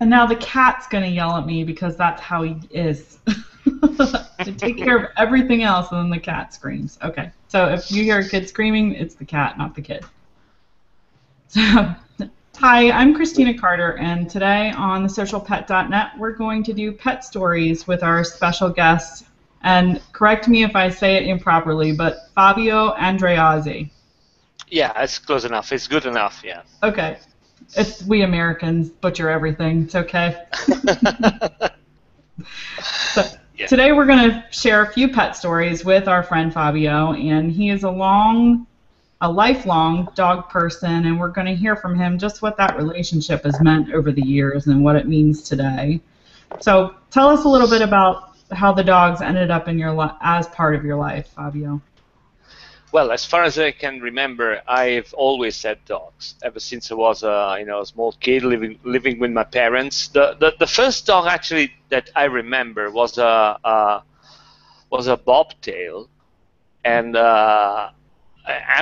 And now the cat's going to yell at me because that's how he is. To take care of everything else, and then the cat screams. Okay, so if you hear a kid screaming, it's the cat, not the kid. So, hi, I'm Christina Carter, and today on TheSocialPet.net, we're going to do pet stories with our special guest. And correct me if I say it improperly, but Fabio Andreozzi. Yeah, it's close enough. It's good enough, yeah. Okay. We Americans butcher everything. It's okay. So, Yeah. today we're going to share a few pet stories with our friend Fabio, and he is a lifelong dog person, and we're going to hear from him just what that relationship has meant over the years and what it means today. So tell us a little bit about how the dogs ended up in your as part of your life, Fabio. Well, as far as I can remember, I've always had dogs ever since I was a small kid living with my parents. The first dog actually that I remember was a bobtail, and I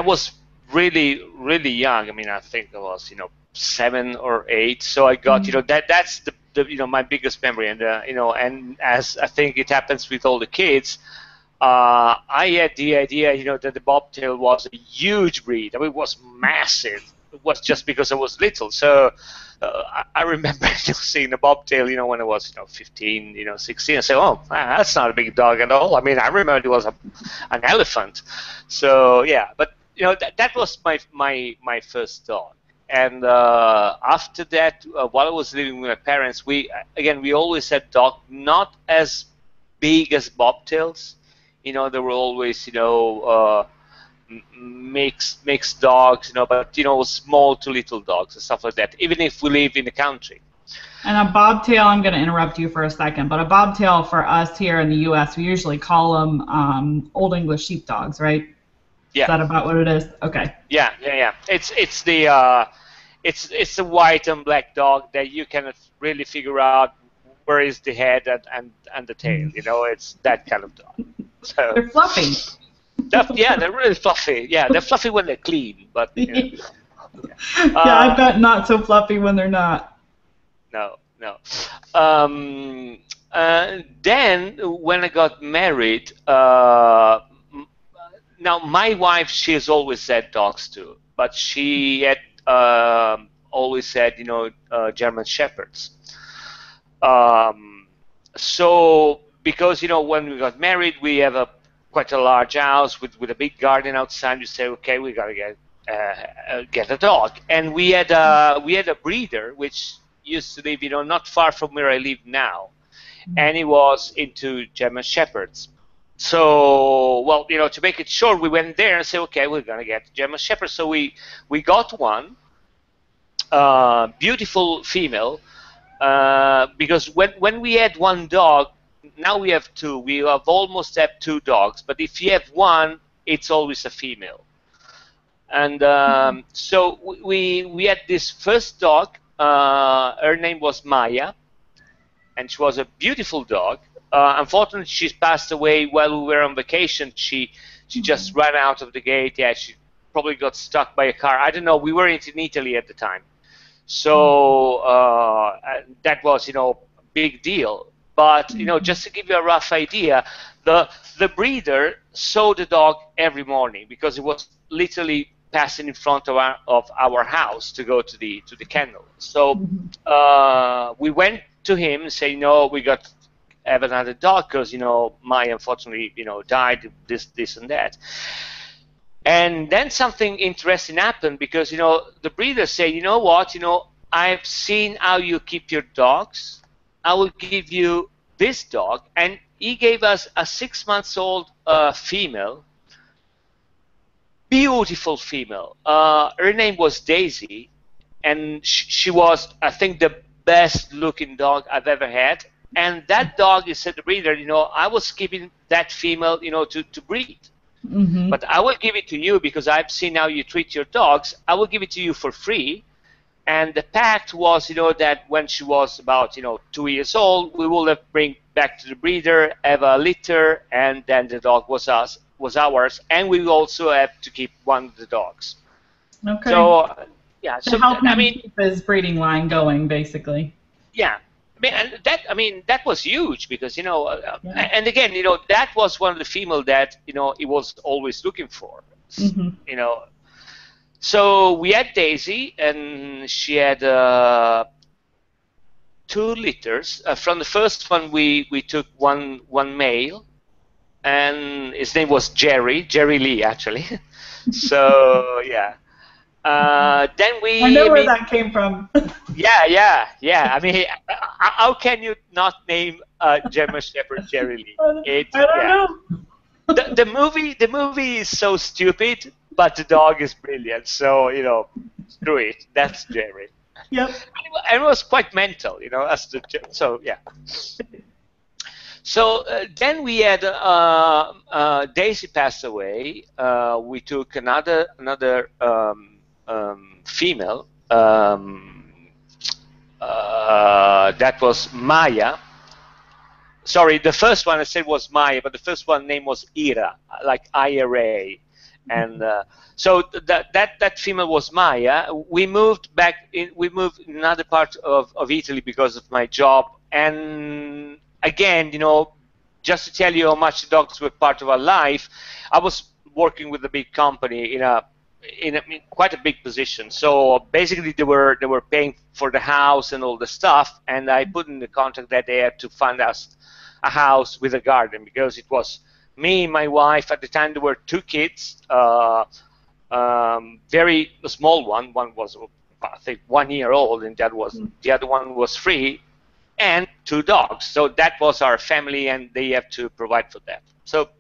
was really young. I mean, I think I was 7 or 8. So I got that's the my biggest memory, and and as I think it happens with all the kids. I had the idea, that the bobtail was a huge breed. I mean, it was massive. It was just because I was little. So I remember seeing a bobtail, when I was, 15, 16. I said, oh, that's not a big dog at all. I mean, I remember it was an elephant. So yeah, but that was my first dog. And after that, while I was living with my parents, we always had dog, not as big as bobtails. There were always, mixed dogs, but, small to little dogs and stuff like that, even if we live in the country. And a bobtail, I'm going to interrupt you for a second, but a bobtail for us here in the U.S., we usually call them Old English sheepdogs, right? Yeah. Is that about what it is? Okay. Yeah. It's the white and black dog that you cannot really figure out where is the head and the tail. It's that kind of dog. So, they're fluffy. Yeah, they're really fluffy. Yeah, they're fluffy when they're clean, but yeah, I bet not so fluffy when they're not. No. Then when I got married, now my wife, she has always had dogs too, but she had always had German Shepherds. So because when we got married, we have quite a large house with a big garden outside. You say, okay, we gotta get a dog, and we had a breeder which used to live not far from where I live now, and he was into German Shepherds. So well, to make it short, we went there and said, okay, we're gonna get German Shepherd. So we got one, beautiful female. Because when we had one dog, now we have two. We have almost have two dogs, but if you have one, it's always a female. And so we had this first dog. Her name was Maya, and she was a beautiful dog. Unfortunately, she passed away while we were on vacation. She just ran out of the gate. Yeah, she probably got stuck by a car. I don't know. We were in Italy at the time. So that was, a big deal. But just to give you a rough idea, the breeder saw the dog every morning because it was literally passing in front of our house to go to the kennel. So we went to him and say, no, we got to have another dog because Maya unfortunately died, this and that. And then something interesting happened because, the breeder said, you know what, I've seen how you keep your dogs. I will give you this dog. And he gave us a 6-month-old female, beautiful female. Her name was Daisy, and she was, I think, the best looking dog I've ever had. And that dog, he said, the breeder, I was keeping that female, to breed. Mm-hmm. But I will give it to you because I've seen how you treat your dogs. I will give it to you for free. And the pact was, that when she was about, 2 years old, we will have bring back to the breeder, have a litter, and then the dog was ours. And we will also have to keep one of the dogs. Okay. So, yeah. To help him keep his breeding line going, basically. yeah. I mean, that was huge because, Yeah. and again, that was one of the female that, he was always looking for, Hmm. you know. So we had Daisy, and she had 2 litters. From the first one, we took one male, and his name was Jerry Lee, actually. So yeah. Then I we, know I where mean, that came from. yeah. I mean, how can you not name German Shepherd Jerry Lee? It's I don't yeah. know. The movie is so stupid, but the dog is brilliant. So screw it. That's Jerry. Yep. And it was quite mental, as so yeah. So then we had Daisy passed away. We took another female. That was Maya. Sorry, the first one I said was Maya, but the first one name was Ira, like IRA, and so that female was Maya. We moved back. We moved in another part of Italy because of my job, and again, just to tell you how much dogs were part of our life, I was working with a big company in quite a big position. So basically, they were paying for the house and all the stuff, and I put in the contract that they had to find us a house with a garden because it was me, my wife. At the time, there were 2 kids, very small one. One was, I think, 1 year old, and the other one was 3, and 2 dogs. So that was our family, and they have to provide for that. So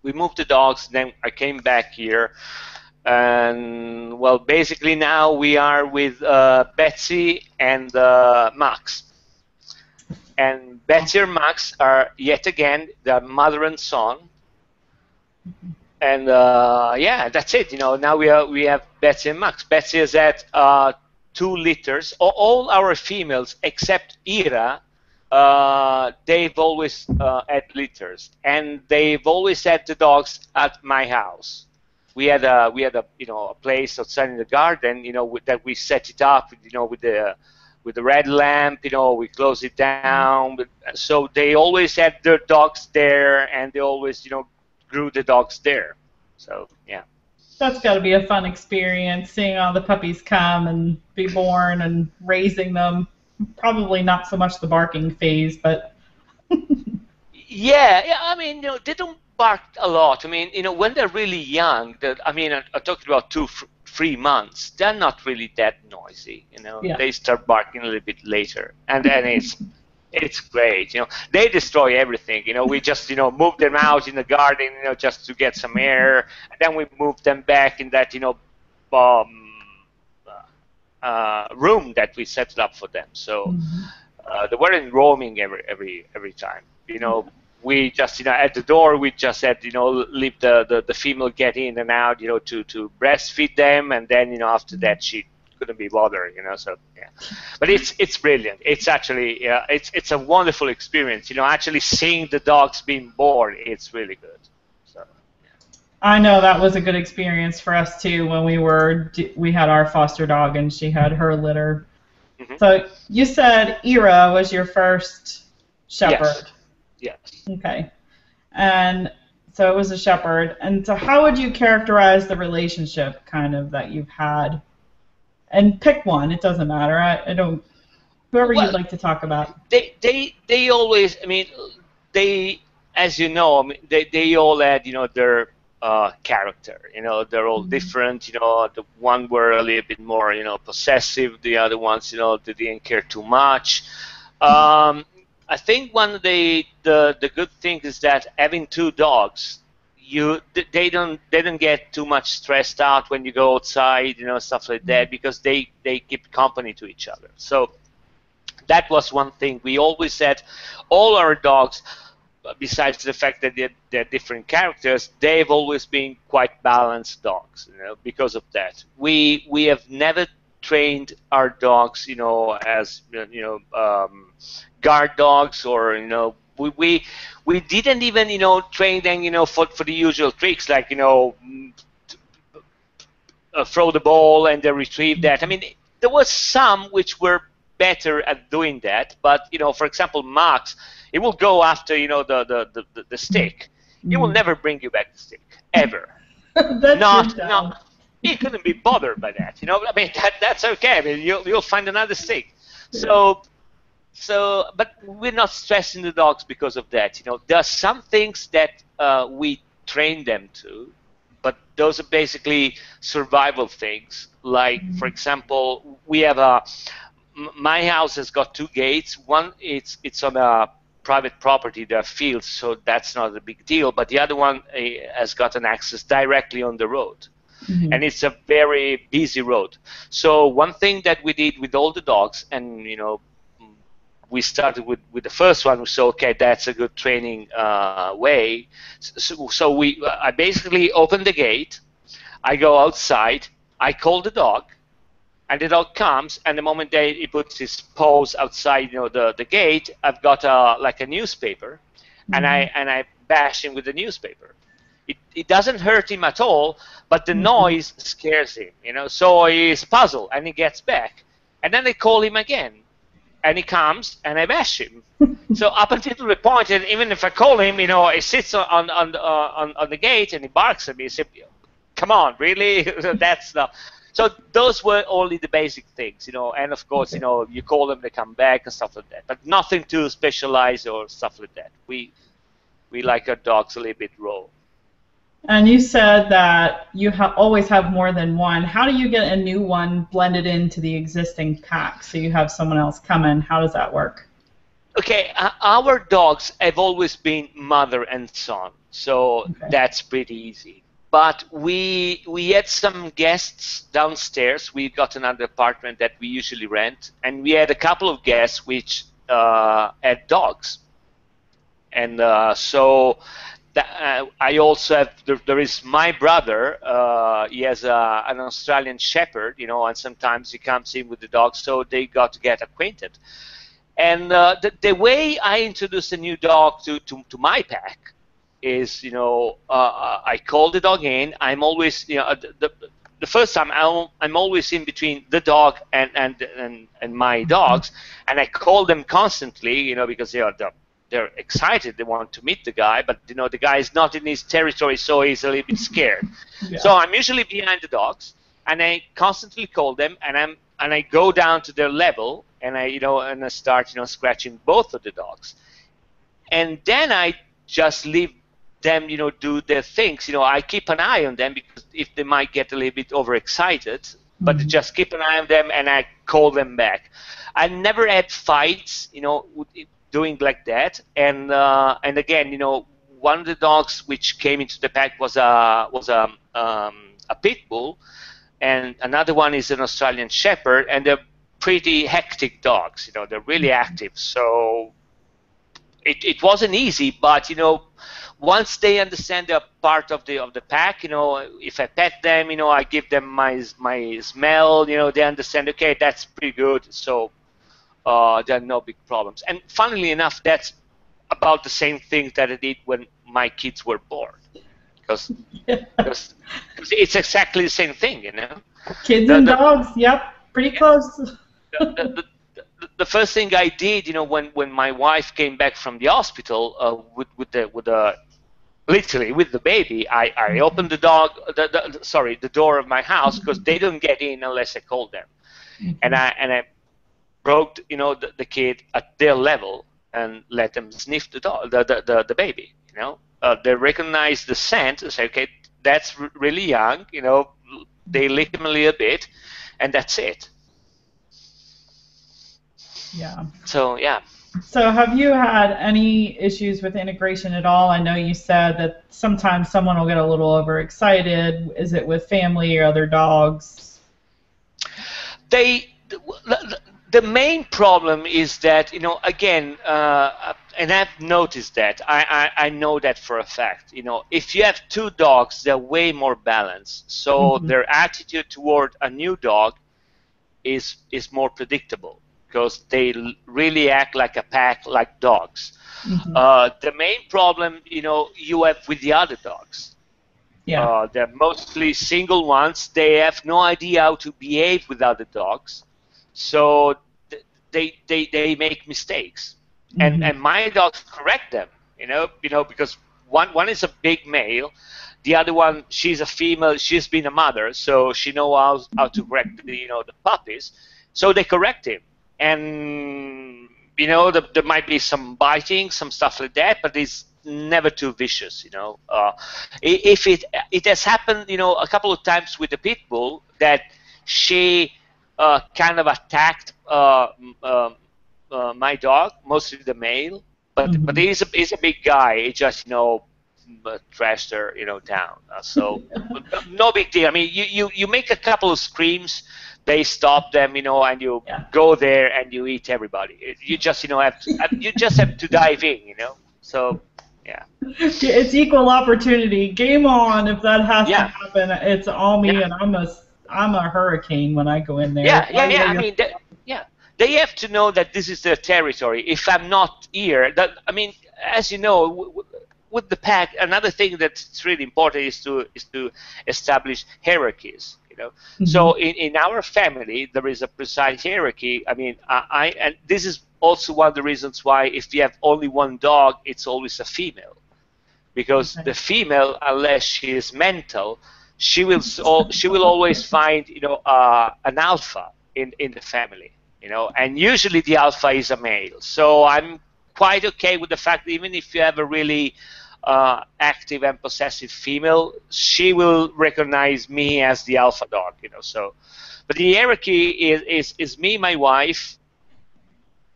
we moved the dogs. Then I came back here, and well, basically now we are with Betsy and Max. And Betsy and Max are yet again the mother and son. And yeah, that's it. Now we have Betsy and Max. Betsy has had 2 litters. All our females except Ira, they've always had litters, and they've always had the dogs at my house. We had a a place outside in the garden, that we set it up, with the red lamp, we close it down. So they always had their dogs there, and they always, grew the dogs there. So yeah. That's got to be a fun experience, seeing all the puppies come and be born and raising them. Probably not so much the barking phase, but Yeah, I mean, they don't bark a lot. I mean, when they're really young, I mean, I'm talking about 3 months. They're not really that noisy. yeah. They start barking a little bit later, and then it's great. They destroy everything. We just move them out in the garden, just to get some air, and then we move them back in that um, room that we set up for them. So they weren't roaming every time. We just at the door we just had leave the female get in and out to breastfeed them, and then after that she couldn't be bothered. So yeah, but it's brilliant. It's actually it's a wonderful experience. Actually seeing the dogs being born, it's really good. So I know that was a good experience for us too when we had our foster dog and she had her litter. yeah. So you said Ira was your first shepherd. Yes. Okay. And so it was a shepherd. And so how would you characterize the relationship kind of that you've had? And pick one. It doesn't matter. I don't. Whoever Well, you'd like to talk about. they always. I mean, they, as you know, I mean, they all had their character. They're all different. The one were a little bit more possessive. The other ones they didn't care too much. I think one of the good things is that having 2 dogs, they don't get too much stressed out when you go outside, stuff like that, because they keep company to each other. So that was one thing. We always said all our dogs, besides the fact that they're different characters, they've always been quite balanced dogs, because of that. We have never trained our dogs, as guard dogs, or we didn't even train them, for the usual tricks like throw the ball and they retrieve that. I mean, there was some which were better at doing that. But for example, Max, he will go after the stick. He will never bring you back the stick ever. That's your dog. He couldn't be bothered by that. I mean, that's okay. I mean, you'll find another stick. Yeah. But we're not stressing the dogs because of that. There are some things that we train them to, but those are basically survival things. Like, for example, we have my house has got 2 gates. One, it's on a private property, there are fields, so that's not a big deal. But the other one has got an access directly on the road. And it's a very busy road. So one thing that we did with all the dogs, and we started with the first one. So okay, that's a good training way. So I basically open the gate, I go outside, I call the dog, and the dog comes. And the moment he puts his paws outside, the gate, I've got like a newspaper, and I bash him with the newspaper. It doesn't hurt him at all, but the noise scares him, So he's puzzled, and he gets back, and then I call him again, and he comes, and I bash him. So up until the point, and even if I call him, he sits on the gate and he barks at me. He says, "Come on, really?" That's the. So those were only the basic things, And of course, you call them, they come back and stuff like that. But nothing too specialized or stuff like that. We like our dogs a little bit raw. And you said that you always have more than one. How do you get a new one blended into the existing pack so you have someone else come in? How does that work? Okay, our dogs have always been mother and son, so that's pretty easy. But we had some guests downstairs. We got another apartment that we usually rent, and we had a couple of guests which had dogs. And so I also have, there is my brother, he has an Australian Shepherd, and sometimes he comes in with the dog, so they got to get acquainted. And the way I introduce a new dog to my pack is, I call the dog in. I'm always, the first time I'm always in between the dog and my dogs, and I call them constantly, because they're excited, they want to meet the guy, but the guy is not in his territory, so he's a little bit scared. So I'm usually behind the dogs, and I constantly call them, and I go down to their level, and I start scratching both of the dogs, and then I just leave them do their things. I keep an eye on them because if they might get a little bit overexcited, but just keep an eye on them, and I call them back. I never had fights, doing like that. And again, one of the dogs which came into the pack was a pit bull, and another one is an Australian Shepherd, and they're pretty hectic dogs. They're really active. So it wasn't easy, but once they understand they're part of the pack, if I pet them, I give them my smell, they understand. Okay, that's pretty good. So there are no big problems. And funnily enough, that's about the same thing that I did when my kids were born, because it's exactly the same thing, Kids and dogs, yep, pretty close. The first thing I did, when my wife came back from the hospital literally with the baby, I opened the door of my house, because they don't get in unless I call them, and I broke the kid at their level and let them sniff the baby. They recognize the scent and say, okay, that's really young. They lick him a little bit, and that's it. Yeah. So yeah. So have you had any issues with integration at all? I know you said that sometimes someone will get a little overexcited. Is it with family or other dogs? The main problem is that, again, and I've noticed that, I know that for a fact, if you have 2 dogs, they're way more balanced. So their attitude toward a new dog is more predictable, because they really act like a pack, like dogs. The main problem, you have with the other dogs. Yeah. They're mostly single ones. They have no idea how to behave with other dogs. So they make mistakes, Mm-hmm. and my dogs correct them. Because one is a big male, the other one, she's a female. She's been a mother, so she knows how to correct the puppies. So they correct him, and there might be some biting, some stuff like that, but it's never too vicious. If it has happened, a couple of times with the pit bull that she kind of attacked my dog, mostly the male, but Mm-hmm. he's a big guy. He just trashed her down. So no big deal. I mean, you make a couple of screams, they stop them, and you Yeah. go there and you eat everybody. You just have to dive in. So yeah. It's equal opportunity. Game on if that has to Yeah. happen. It's all me, Yeah. and I'm a hurricane when I go in there. Yeah. I mean, they have to know that this is their territory. If I'm not here, I mean, as you know, with the pack, another thing that's really important is to establish hierarchies. Mm-hmm. So in our family, there is a precise hierarchy. I mean, and this is also one of the reasons why if you have only one dog, it's always a female, because Okay. the female, unless she is mental, she will always find an alpha in the family, and usually the alpha is a male. So I'm quite okay with the fact that even if you have a really active and possessive female, she will recognize me as the alpha dog. So, but the hierarchy is me, my wife,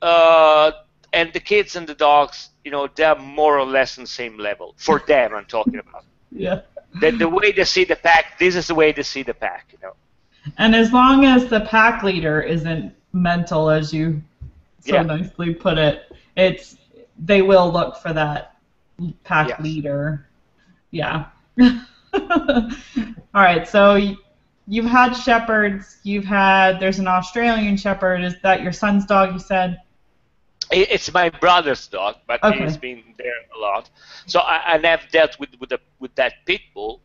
and the kids and the dogs, they're more or less on the same level. For them, I'm talking about. Yeah. The way they see the pack, this is the way they see the pack. And as long as the pack leader isn't mental, as you so Yeah. nicely put it, they will look for that pack Yes. leader. Yeah. All right. So you've had shepherds. There's an Australian shepherd. Is that your son's dog? You said. It's my brother's dog, but Okay. he's been there a lot. So I have dealt with that pit bull.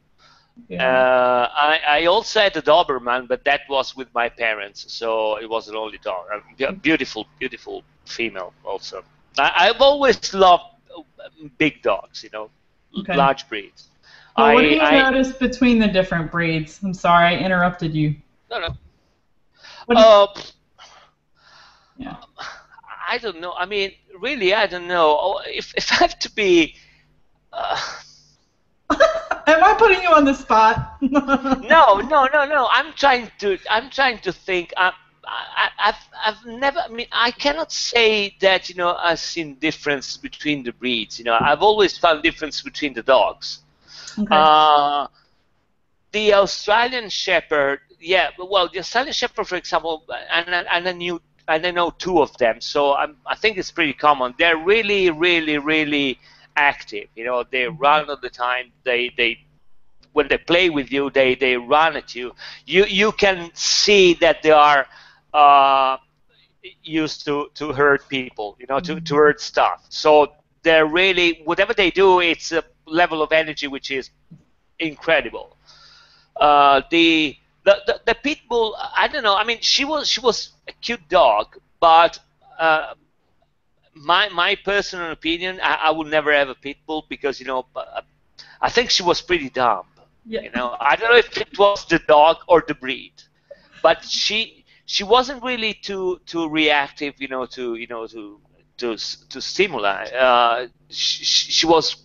Yeah. I also had a Doberman, but that was with my parents, so it was an only dog. A beautiful, beautiful female also. I've always loved big dogs, Okay. large breeds. Well, what do you notice between the different breeds? I'm sorry, I interrupted you. No. Yeah. I don't know. I mean, really, I don't know. If I have to be. Am I putting you on the spot? No. I'm trying to think. I've never. I mean, I cannot say that I've seen difference between the breeds. I've always found difference between the dogs. Okay. The Australian Shepherd, yeah. Well, the Australian Shepherd, for example, and I know two of them, so I think it's pretty common. They're really, really, really active. They run all the time. They when they play with you, they run at you. You can see that they are used to hurt people, to hurt stuff. So they're really, whatever they do, it's a level of energy which is incredible. The pit bull, I don't know. I mean, she was a cute dog, but my personal opinion, I would never have a pit bull because I think she was pretty dumb. Yeah. I don't know if it was the dog or the breed, but she wasn't really too reactive, to stimuli. She was.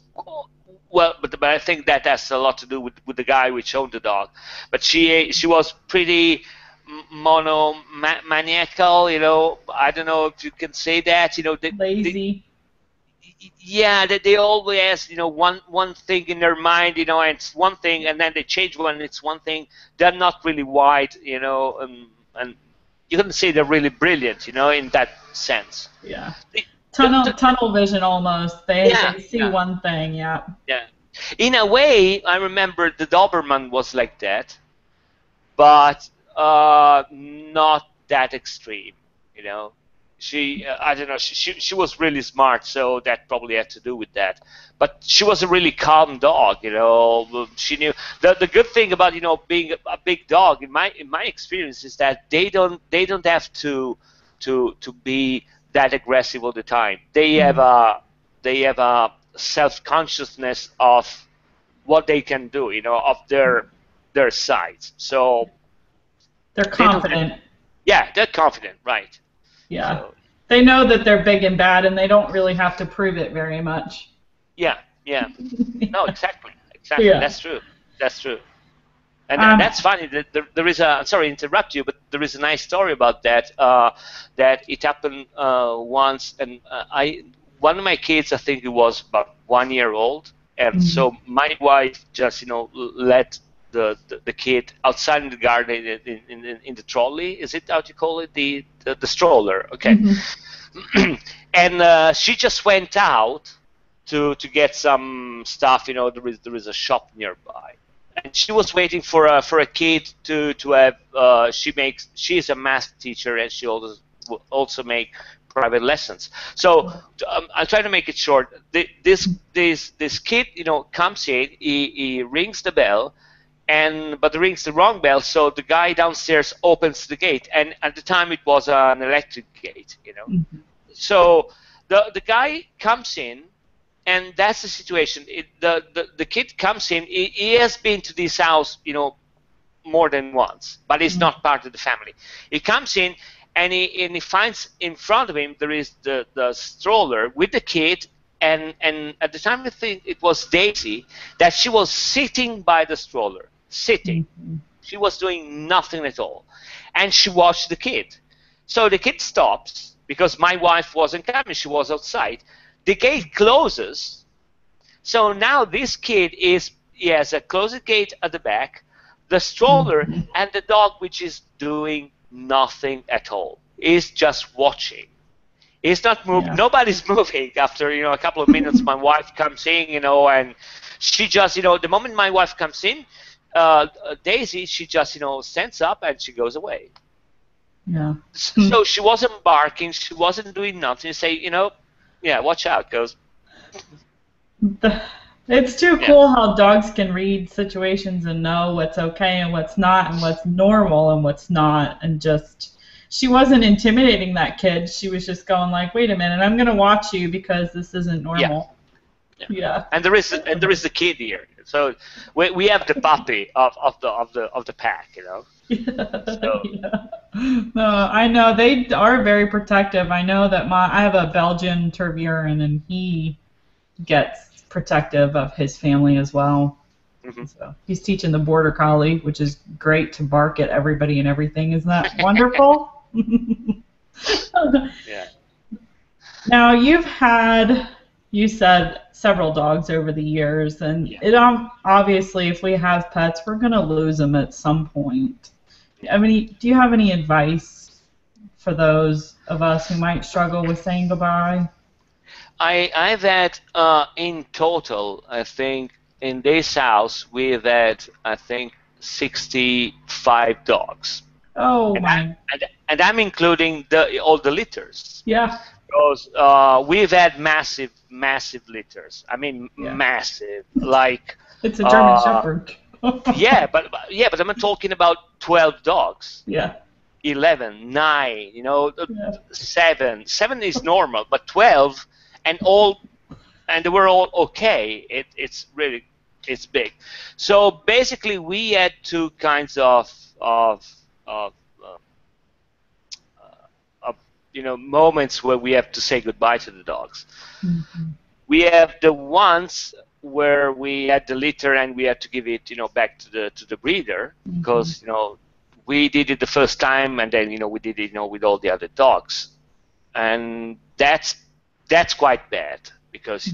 Well, but I think that has a lot to do with the guy which owned the dog. But she was pretty monomaniacal. I don't know if you can say that. Lazy. Yeah, they always one thing in their mind, and it's one thing, and then they change when it's one thing. They're not really wide, and you can say they're really brilliant, in that sense. Yeah. Tunnel vision almost. They see one thing. Yeah. Yeah. In a way, I remember the Doberman was like that, but not that extreme. She I don't know. She was really smart, so that probably had to do with that. But she was a really calm dog. She knew the good thing about being a big dog. In my experience is that they don't have to to be that aggressive all the time. They have a self-consciousness of what they can do, of their size. So they're they don't have, confident. yeah, they're confident, right? Yeah. So They know that they're big and bad, and they don't really have to prove it very much. yeah, yeah. No, exactly. Yeah. That's true. That's true. And Um, that's funny. There is a. Sorry to interrupt you, but there is a nice story about that. That it happened once, and one of my kids, I think it was about 1 year old, and mhm. so my wife just let the kid outside in the garden in the trolley. Is it how do you call it, the stroller? Okay. And she just went out to get some stuff. There is a shop nearby, and she was waiting for a kid to have. She's a math teacher, and she also make private lessons. So I'll try to make it short. This kid comes in. He rings the bell. But it rings the wrong bell, so the guy downstairs opens the gate, and at the time it was an electric gate. So the guy comes in, and that's the situation. The kid comes in. He has been to this house, more than once, but he's not part of the family. He comes in, and he finds in front of him there is the stroller with the kid, and at the time I think it was Daisy, that she was sitting by the stroller, sitting. She was doing nothing at all, and she watched the kid. So the kid stops because my wife wasn't coming; she was outside. The gate closes, so now this kid he has a closed gate at the back, the stroller, and the dog, which is doing nothing at all. Is just watching. He's not moving. Yeah. Nobody's moving. After a couple of minutes, my wife comes in, and she just the moment my wife comes in, Daisy, she just stands up and she goes away. Yeah. So she wasn't barking. She wasn't doing nothing. You say, yeah, watch out, goes. It's too cool how dogs can read situations and know what's okay and what's not, and what's normal and what's not, and just she wasn't intimidating that kid. She was just going like, wait a minute, I'm gonna watch you because this isn't normal. Yeah. And there is the kid here. So we have the puppy of the pack, So. Yeah. No, I know they are very protective. I know that I have a Belgian Tervuren, and he gets protective of his family as well. So he's teaching the border collie, which is great, to bark at everybody and everything. Isn't that wonderful? Yeah. Now you said several dogs over the years, and it obviously, if we have pets, we're gonna lose them at some point. I mean, do you have any advice for those of us who might struggle with saying goodbye? I've had in total, I think, in this house we've had, I think, 65 dogs. Oh my! And I'm including all the litters. Yeah. Because we've had massive litters. I mean, massive. Like it's a German Shepherd. yeah, but I'm talking about 12 dogs. Yeah. 11, 9, 7. 7 is normal, but 12 and they were all okay. It's big. So basically, we had two kinds of moments where we have to say goodbye to the dogs. We have the ones where we had the litter and we had to give it back to the breeder, because we did it the first time, and then we did it with all the other dogs, and that's quite bad, because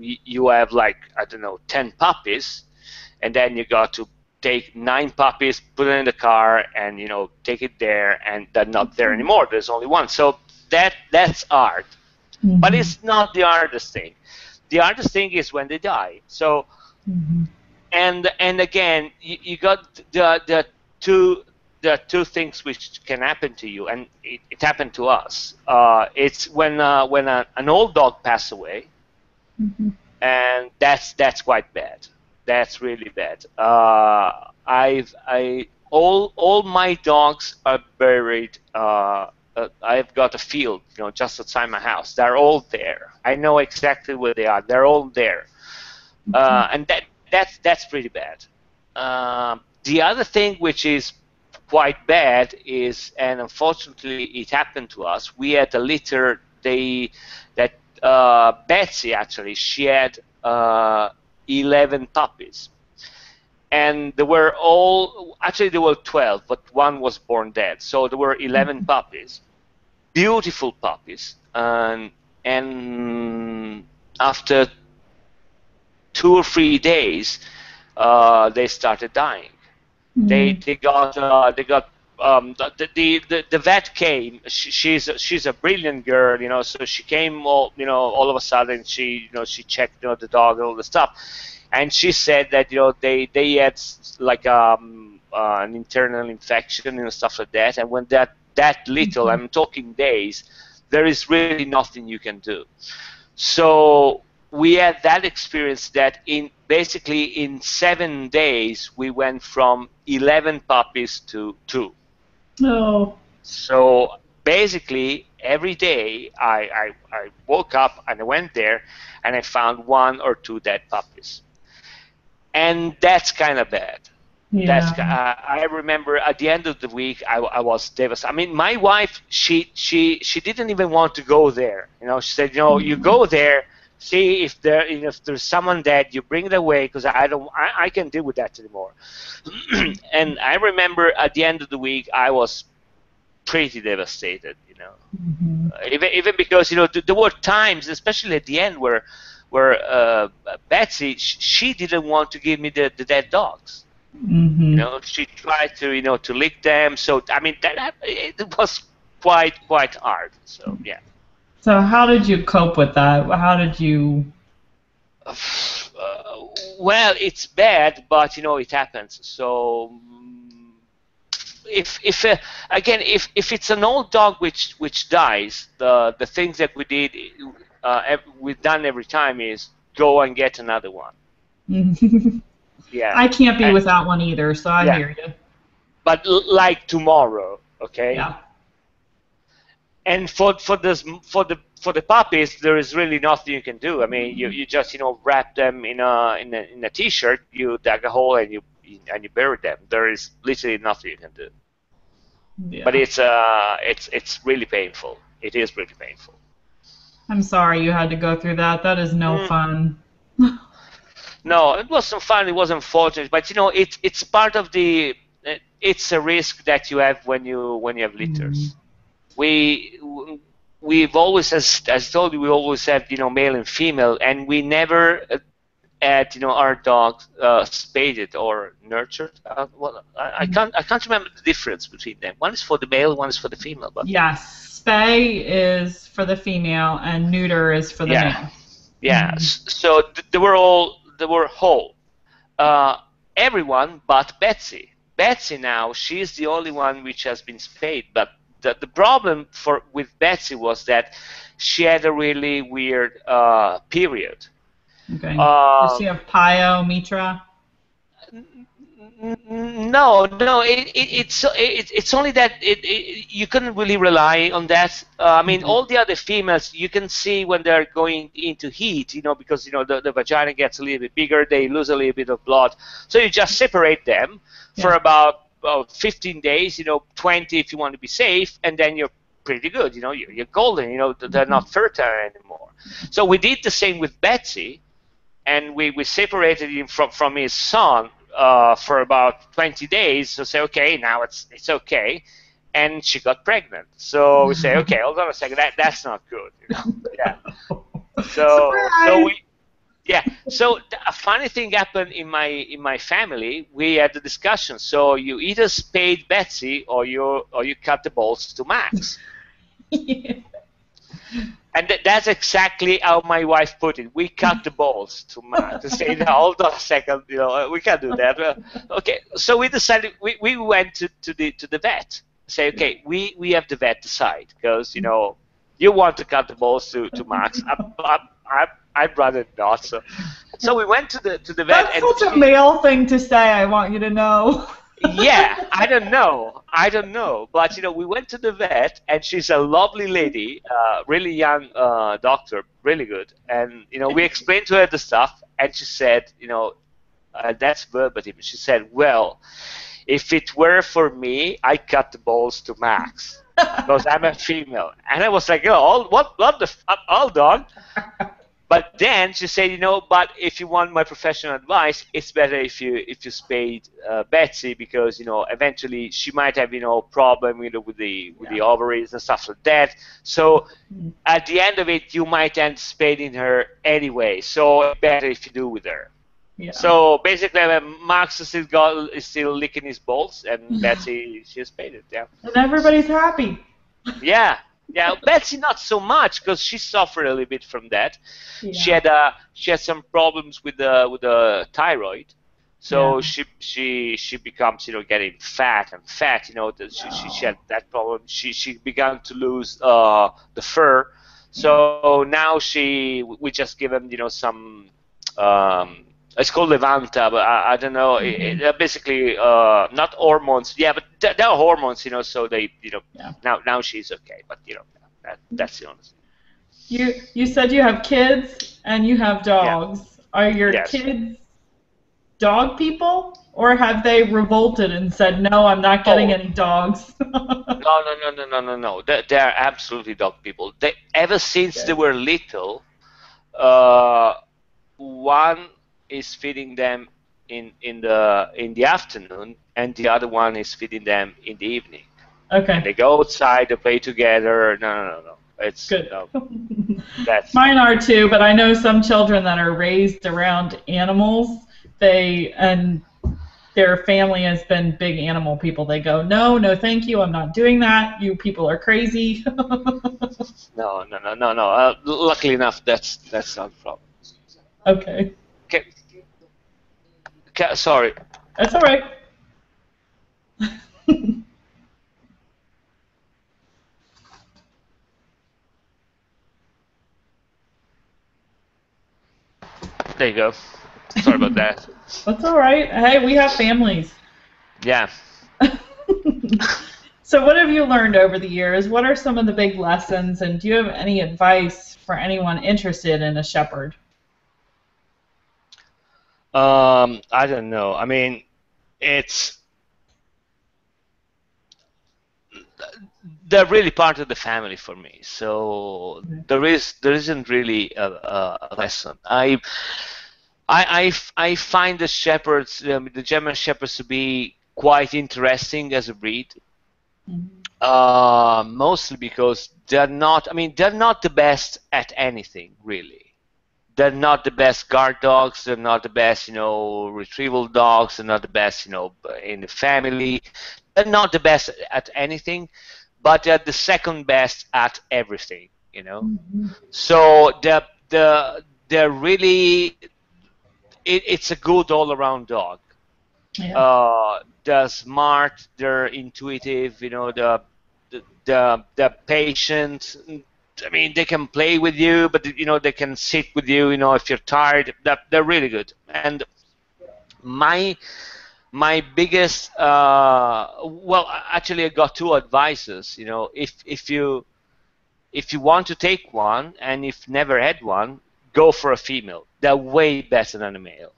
you have, like, I don't know, 10 puppies, and then you got to take 9 puppies, put it in the car, and take it there, and they're not there anymore. There's only one. So that's hard. But it's not the hardest thing. The hardest thing is when they die. So and again, you got the two things which can happen to you, and it happened to us. It's when an old dog passes away, and that's quite bad. That's really bad. All my dogs are buried I've got a field, just outside my house. They're all there. I know exactly where they are. They're all there, and that's pretty bad. The other thing which is quite bad is, and unfortunately it happened to us. We had a litter. That Betsy actually, she had 11 puppies. And there were there were 12, but one was born dead. So there were 11 puppies, beautiful puppies. And after 2 or 3 days, they started dying. They got the vet came. She's a brilliant girl, so she came all of a sudden. She checked the dog and all the stuff. And she said that they had like an internal infection and stuff like that. And when that little, I'm talking days, there is really nothing you can do. So we had that experience that basically in 7 days we went from 11 puppies to 2. No. So basically every day I woke up and I went there and I found 1 or 2 dead puppies. And that's kind of bad. Yeah. I remember at the end of the week, I was devastated. I mean, my wife, she didn't even want to go there. She said, you go there, see if there's someone dead, you bring it away, because I can't deal with that anymore. And I remember at the end of the week, I was pretty devastated. Even because there were times, especially at the end, where Betsy, she didn't want to give me the dead dogs. She tried to lick them. So I mean, it was quite hard. So yeah. So how did you cope with that? How did you? Well, it's bad, but it happens. So if it's an old dog which dies, the things that we did. We've done every time is go and get another one. Yeah. I can't be without one either, so I hear you. But like tomorrow, okay? Yeah. And for the puppies, there is really nothing you can do. I mean, you just wrap them in a t-shirt, you dig a hole and you bury them. There is literally nothing you can do. Yeah. But it's really painful. It is really painful. I'm sorry you had to go through that. That is no fun. No, it wasn't fun. It was unfortunate, but it's part of the. It's a risk that you have when you have litters. We've always, as I told you, we always have male and female, and we never had our dogs spaded or nurtured. I can't remember the difference between them. One is for the male, one is for the female. But yes. Spay is for the female and neuter is for the male. Yeah. So they were whole. Everyone but Betsy. Betsy now, she's the only one which has been spayed. But the problem with Betsy was that she had a really weird period. Okay. Does she have pyometra? No. It's only that you couldn't really rely on that. I mean, all the other females you can see when they're going into heat, because the vagina gets a little bit bigger, they lose a little bit of blood. So you just separate them for about 15 days, 20 if you want to be safe, and then you're pretty good. You're golden. They're not fertile anymore. So we did the same with Betsy, and we separated him from his son. For about 20 days, so say, okay, now it's okay, and she got pregnant. So we say, okay, hold on a second, that's not good, yeah. So a funny thing happened in my family. We had the discussion. So you either spayed Betsy or you cut the balls to Max. And that's exactly how my wife put it. We cut the balls to Max. To say, no, hold on a second, we can't do that. Okay, so we decided we went to the vet. Say, okay, we have the vet decide, because you want to cut the balls to Max. I'd rather not. So we went to the vet. That's such a male thing to say. I want you to know. Yeah, I don't know, but we went to the vet, and she's a lovely lady, really young doctor, really good, and we explained to her the stuff, and she said, that's verbatim. She said, "Well, if it were for me, I cut the balls to max because I'm a female." And I was like, "Oh, what the all dog?" But then she said, but if you want my professional advice, it's better if you spayed Betsy, because eventually she might have problem with the ovaries and stuff like that. So at the end of it, you might end spading her anyway. So it's better if you do with her. Yeah. So basically, Max is still licking his balls, and Betsy, she's spaded. Yeah. And everybody's happy. Yeah. Yeah, Betsy not so much, because she suffered a little bit from that. Yeah. She had some problems with the thyroid, so Yeah. she becomes getting fat and fat. She had that problem. She began to lose the fur, so now we just give them some. It's called Levanta, but I don't know. They're basically not hormones. Yeah, but they're hormones, so they, Yeah. now she's okay. But that's the honest. You said you have kids and you have Yeah. dogs. Are your Yes. kids dog people, or have they revolted and said, "No, I'm not getting Oh, any dogs"? no, no, no, no, no, no, no. They're absolutely dog people. Ever since they Good. were little, uh, one is feeding them in the afternoon, and the other one is feeding them in the evening. And Okay. they go outside, they play together. No, no, no, no. It's Good. no. That's Mine are too, but I know some children that are raised around animals. And their family has been big animal people. They go, "No, no, thank you. I'm not doing that. You people are crazy." no, no, no, no, no. Luckily enough, that's not a problem. Okay. Okay, sorry. That's all right. There you go. Sorry about that. That's all right. Hey, we have families. Yeah. So, what have you learned over the years? What are some of the big lessons, and do you have any advice for anyone interested in a shepherd? I don't know. I mean, it's they're really part of the family for me. So there isn't really a lesson. I find the shepherds, the German shepherds, to be quite interesting as a breed. Mhm. Mostly because they're not. I mean, they're not the best at anything really. They're not the best guard dogs. They're not the best, retrieval dogs. They're not the best, in the family. They're not the best at anything, but they're the second best at everything. Mhm. So they're really, it's a good all-around dog. Yeah. They're smart. They're intuitive. The patient. I mean, they can play with you, but they can sit with you. If you're tired, they're really good. And my my biggest, well, actually, I got two advices. If you want to take one and if never had one, go for a female. They're way better than a male.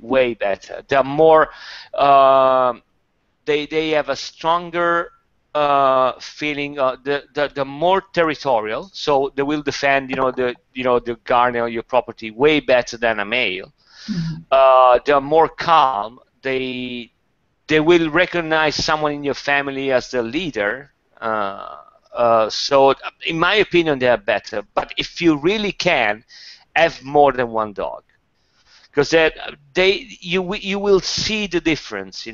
Way better. They're more. um they have a stronger feeling. The more territorial, so they will defend the garden or your property way better than a male. Mhm. They're more calm. They will recognize someone in your family as the leader. So in my opinion, they are better. But if you really can, have more than one dog, because you will see the difference.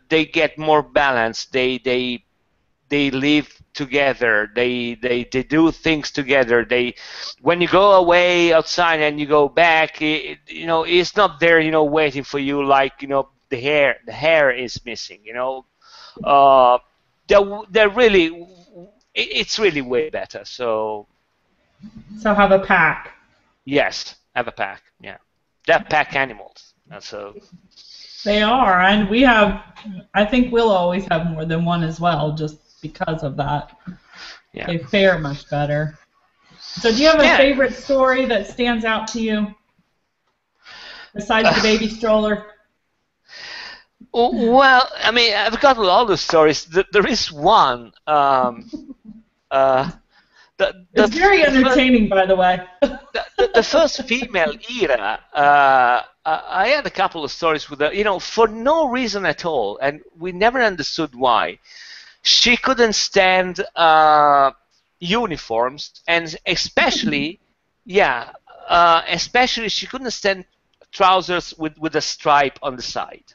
They get more balanced. They live together. They do things together. When you go away outside and you go back, it's not there, waiting for you, like, the hair is missing. uh they're really, it's really way better. So So, have a pack. yes, have a pack. Yeah, they're pack animals. And so. They are, and we have. I think we'll always have more than one as well, just because of that. Yeah. They fare much better. So, do you have a Yeah. favorite story that stands out to you besides the baby stroller? Well, I mean, I've got a lot of stories. There is one. It's very The first, entertaining, by the way. the first female Ira, I had a couple of stories with her, for no reason at all, and we never understood why. She couldn't stand uniforms, and especially she couldn't stand trousers with a stripe on the side.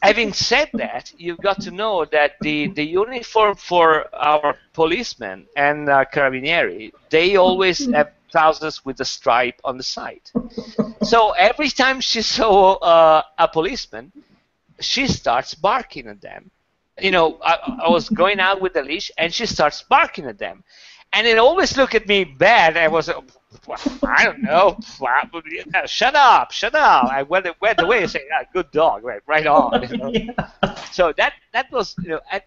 Having said that, you've got to know that the uniform for our policemen and carabinieri, they always have trousers with a stripe on the side. So every time she saw a policeman, she starts barking at them. I was going out with the leash, and she starts barking at them. And it always looked at me bad. I was, I don't know, shut up. I went away and said, good dog, right on. Yeah. So that was,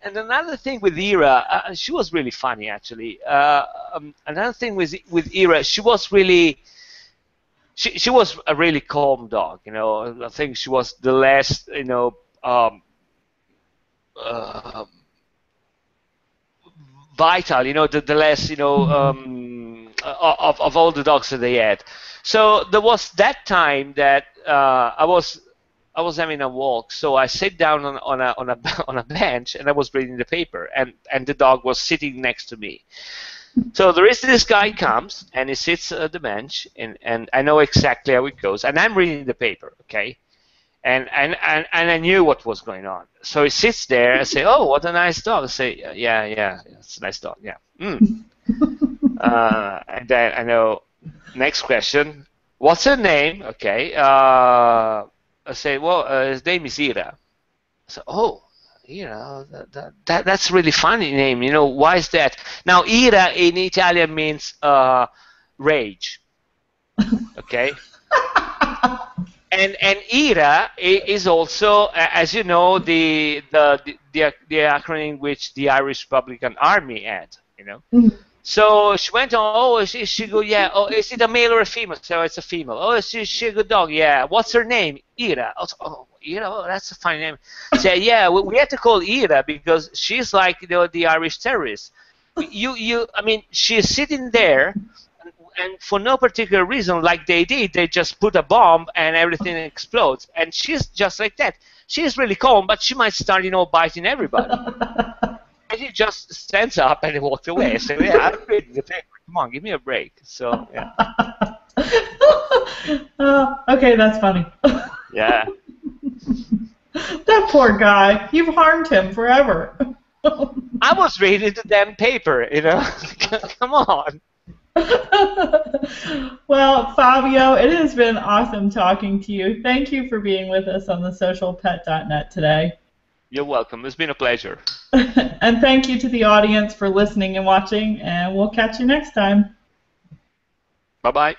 and another thing with Ira, she was really funny actually. Another thing with Ira, she was really. She was a really calm dog, I think she was the less, vital, the less, of all the dogs that they had. So there was that time that I was having a walk, so I sat down on a bench, and I was reading the paper, and the dog was sitting next to me. So there is this guy comes, and he sits at the bench, and I know exactly how it goes, and I'm reading the paper, okay? And I knew what was going on. So he sits there and say, "Oh, what a nice dog." I say, "Yeah, it's a nice dog. Yeah." And then I know. Next question. What's her name? Okay. I say, well, his name is Ira. So, oh, that's really funny name. Why is that? Now, Ira in Italian means rage. Okay. And Ira is also, as you know, the acronym which the Irish Republican Army had. So she went on. Oh, she good? Yeah. Oh, is it a male or a female? So it's a female. Oh, is she a good dog? Yeah. What's her name? Ira. Oh, Ira. Oh, that's a funny name. Say, yeah. We had to call Ira because she's like the Irish terrorist. I mean, she's sitting there. And for no particular reason, like they did, they just put a bomb and everything explodes. And she's just like that. She's really calm, but she might start, biting everybody. And he just stands up and he walked away. So yeah, I'm reading the paper. Come on, give me a break. So yeah. Okay, that's funny. Yeah. That poor guy. You've harmed him forever. I was reading the damn paper. Come on. Well, Fabio, it has been awesome talking to you. Thank you for being with us on TheSocialPet.net today. You're welcome. It's been a pleasure. And thank you to the audience for listening and watching, and we'll catch you next time. Bye-bye.